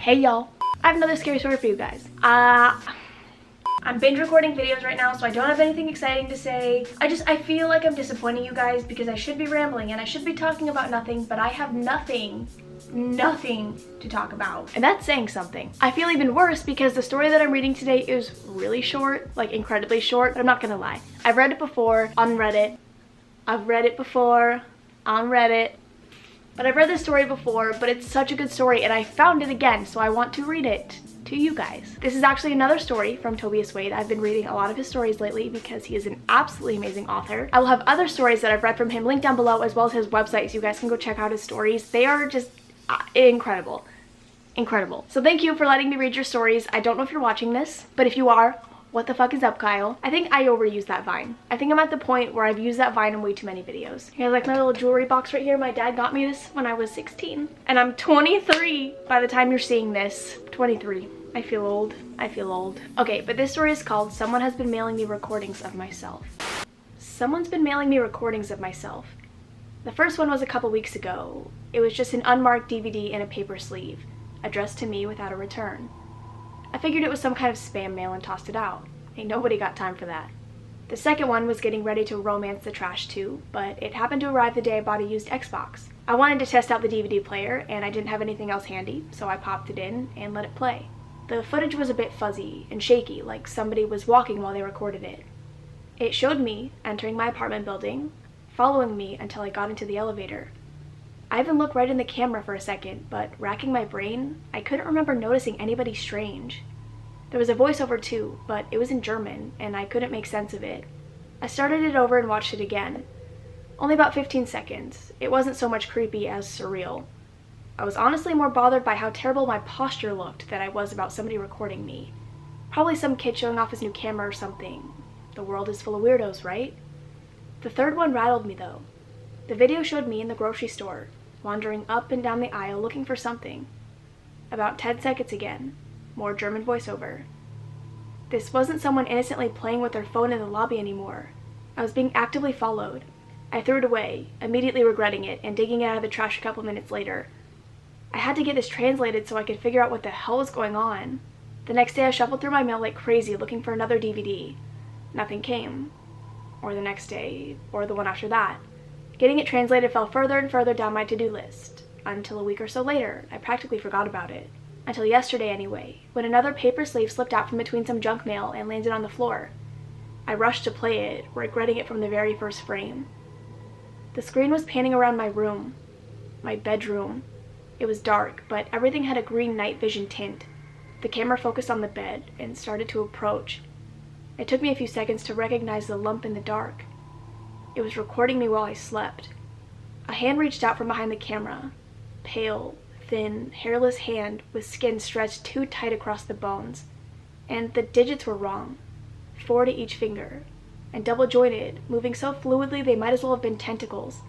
Hey y'all, I have another scary story for you guys. I'm binge recording videos right now, so I don't have anything exciting to say. I feel like I'm disappointing you guys because I should be rambling and I should be talking about nothing, but I have nothing to talk about. And that's saying something. I feel even worse because the story that I'm reading today is really short, like incredibly short, but I'm not gonna lie. I've read it before on Reddit. I've read it before on Reddit. But I've read this story before, but it's such a good story and I found it again, so I want to read it to you guys. This is actually another story from Tobias Wade. I've been reading a lot of his stories lately because he is an absolutely amazing author. I will have other stories that I've read from him linked down below, as well as his website, so you guys can go check out his stories. They are just incredible. Incredible. So thank you for letting me read your stories. I don't know if you're watching this, but if you are, what the fuck is up, Kyle? I think I overused that vine. I think I'm at the point where I've used that vine in way too many videos. Here's like my little jewelry box right here. My dad got me this when I was 16. And I'm 23 by the time you're seeing this. 23. I feel old. I feel old. Okay, but this story is called Someone Has Been Mailing Me Recordings of Myself. Someone's been mailing me recordings of myself. The first one was a couple weeks ago. It was just an unmarked DVD in a paper sleeve, addressed to me without a return. I figured it was some kind of spam mail and tossed it out. Ain't nobody got time for that. The second one was getting ready to romance the trash too, but it happened to arrive the day I bought a used Xbox. I wanted to test out the DVD player and I didn't have anything else handy, so I popped it in and let it play. The footage was a bit fuzzy and shaky, like somebody was walking while they recorded it. It showed me entering my apartment building, following me until I got into the elevator. I even looked right in the camera for a second, but racking my brain, I couldn't remember noticing anybody strange. There was a voiceover too, but it was in German, and I couldn't make sense of it. I started it over and watched it again. Only about 15 seconds. It wasn't so much creepy as surreal. I was honestly more bothered by how terrible my posture looked than I was about somebody recording me. Probably some kid showing off his new camera or something. The world is full of weirdos, right? The third one rattled me though. The video showed me in the grocery store, wandering up and down the aisle looking for something. About 10 seconds again, more German voiceover. This wasn't someone innocently playing with their phone in the lobby anymore. I was being actively followed. I threw it away, immediately regretting it and digging it out of the trash a couple minutes later. I had to get this translated so I could figure out what the hell was going on. The next day I shuffled through my mail like crazy looking for another DVD. Nothing came. Or the next day, or the one after that. Getting it translated fell further and further down my to-do list, until a week or so later, I practically forgot about it. Until yesterday anyway, when another paper sleeve slipped out from between some junk mail and landed on the floor. I rushed to play it, regretting it from the very first frame. The screen was panning around my room, my bedroom. It was dark, but everything had a green night vision tint. The camera focused on the bed and started to approach. It took me a few seconds to recognize the lump in the dark. It was recording me while I slept. A hand reached out from behind the camera. Pale, thin, hairless hand with skin stretched too tight across the bones. And the digits were wrong. 4 to each finger. And double jointed, moving so fluidly they might as well have been tentacles.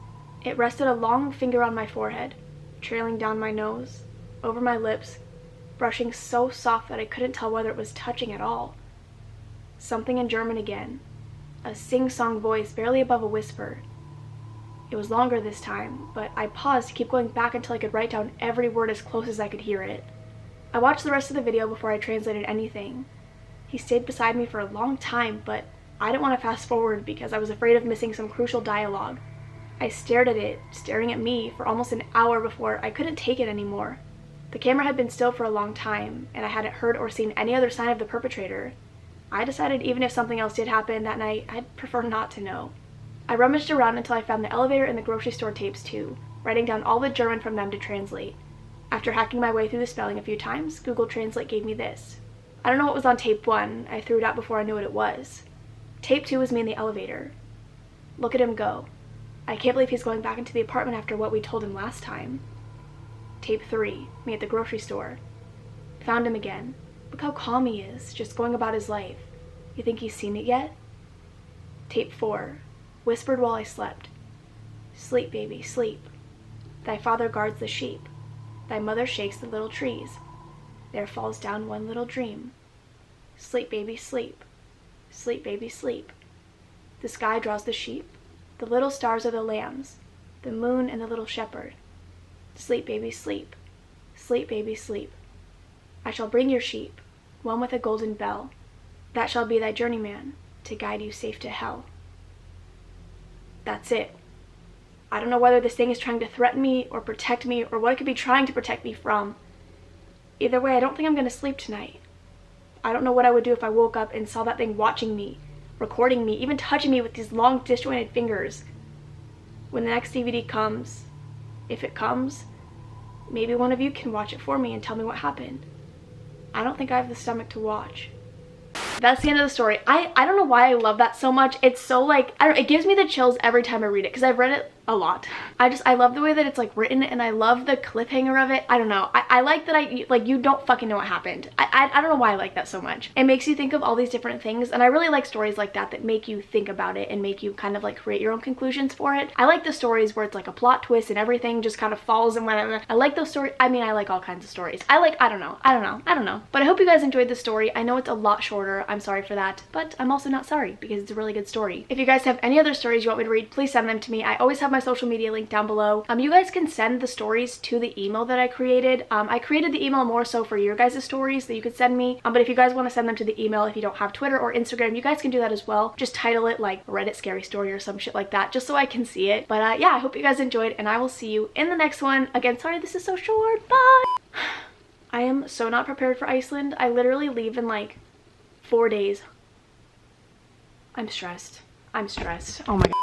It rested a long finger on my forehead, trailing down my nose, over my lips, brushing so soft that I couldn't tell whether it was touching at all. Something in German again. A sing-song voice barely above a whisper. It was longer this time, but I paused to keep going back until I could write down every word as close as I could hear it. I watched the rest of the video before I translated anything. He stayed beside me for a long time, but I didn't want to fast forward because I was afraid of missing some crucial dialogue. I stared at it, staring at me, for almost an hour before I couldn't take it anymore. The camera had been still for a long time, and I hadn't heard or seen any other sign of the perpetrator. I decided even if something else did happen that night, I'd prefer not to know. I rummaged around until I found the elevator and the grocery store tapes too, writing down all the German from them to translate. After hacking my way through the spelling a few times, Google Translate gave me this. I don't know what was on tape 1, I threw it out before I knew what it was. Tape 2 was me in the elevator. Look at him go. I can't believe he's going back into the apartment after what we told him last time. Tape 3, me at the grocery store. Found him again. Look how calm he is, just going about his life. You think he's seen it yet? Tape 4, whispered while I slept. Sleep, baby, sleep. Thy father guards the sheep. Thy mother shakes the little trees. There falls down one little dream. Sleep, baby, sleep. Sleep, baby, sleep. The sky draws the sheep. The little stars are the lambs. The moon and the little shepherd. Sleep, baby, sleep. Sleep, baby, sleep. I shall bring your sheep, one with a golden bell. That shall be thy journeyman, to guide you safe to hell. That's it. I don't know whether this thing is trying to threaten me or protect me or what it could be trying to protect me from. Either way, I don't think I'm gonna sleep tonight. I don't know what I would do if I woke up and saw that thing watching me, recording me, even touching me with these long disjointed fingers. When the next DVD comes, if it comes, maybe one of you can watch it for me and tell me what happened. I don't think I have the stomach to watch. That's the end of the story. I don't know why I love that so much. It's so like, it gives me the chills every time I read it because I've read it a lot. I love the way that it's like written, and I love the cliffhanger of it. I don't know. I like that you don't fucking know what happened. I don't know why I like that so much. It makes you think of all these different things, and I really like stories like that that make you think about it and make you kind of like create your own conclusions for it. I like the stories where it's like a plot twist and everything just kind of falls and whatever. I like those stories. I mean, I like all kinds of stories. I don't know. But I hope you guys enjoyed the story. I know it's a lot shorter. I'm sorry for that, but I'm also not sorry because it's a really good story. If you guys have any other stories you want me to read, please send them to me. I always have my social media link down below. You guys can send the stories to the email that I created. I created the email more so for your guys' stories that you could send me, but if you guys want to send them to the email, if you don't have Twitter or Instagram, you guys can do that as well. Just title it like Reddit scary story or some shit like that, just so I can see it. But yeah, I hope you guys enjoyed, and I will see you in the next one. Again, sorry this is so short. Bye! I am so not prepared for Iceland. I literally leave in like 4 days. I'm stressed. Oh my god.